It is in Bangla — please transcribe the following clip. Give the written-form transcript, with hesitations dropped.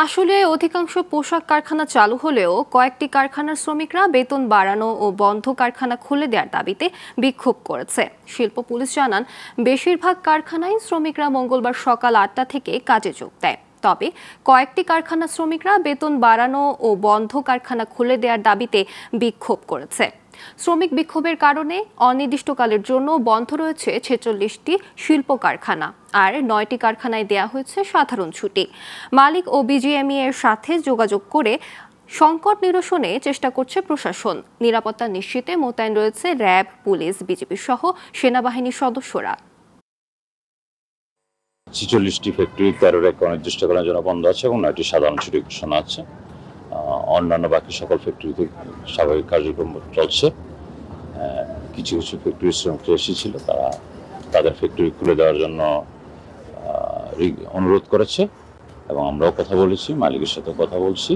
আসলে অধিকাংশ পোশাক কারখানা চালু হলেও কয়েকটি কারখানার শ্রমিকরা বেতন বাড়ানো ও বন্ধ কারখানা খুলে দেওয়ার দাবিতে বিক্ষোভ করেছে। শিল্প পুলিশ জানান, বেশিরভাগ কারখানায় শ্রমিকরা মঙ্গলবার সকাল ৮টা থেকে কাজে যোগ দেয়। তবে কয়েকটি কারখানা শ্রমিকরা বেতন বাড়ানো ও বন্ধ কারখানা খুলে দেওয়ার দাবিতে বিক্ষোভ করেছে। শ্রমিক বিক্ষোভের কারণে অনির্দিষ্টকালের জন্য বন্ধ রয়েছে ৪৬টি শিল্প কারখানা, আর ৯টি কারখানায় দেয়া হয়েছে সাধারণ ছুটি। মালিক ও বিজিএমইএ এর সাথে যোগাযোগ করে সংকট নিরসনে চেষ্টা করছে প্রশাসন। নিরাপত্তা নিশ্চিতে মোতায়েন রয়েছে র্যাব, পুলিশ, বিজিবি সহ সেনাবাহিনীর সদস্যরা। ৪৬টি ফ্যাক্টরি ১৩ অনির্দিষ্টকালের জন্য বন্ধ আছে এবং ৯টি সাধারণ ছুটি ঘোষণা আছে। অন্যান্য বাকি সকল ফ্যাক্টরিতে স্বাভাবিক কার্যক্রম চলছে। কিছু কিছু ফ্যাক্টরি শ্রমিকরা এসেছিল, তারা তাদের ফ্যাক্টরি খুলে দেওয়ার জন্য অনুরোধ করেছে এবং আমরাও কথা বলেছি, মালিকের সাথে কথা বলছি।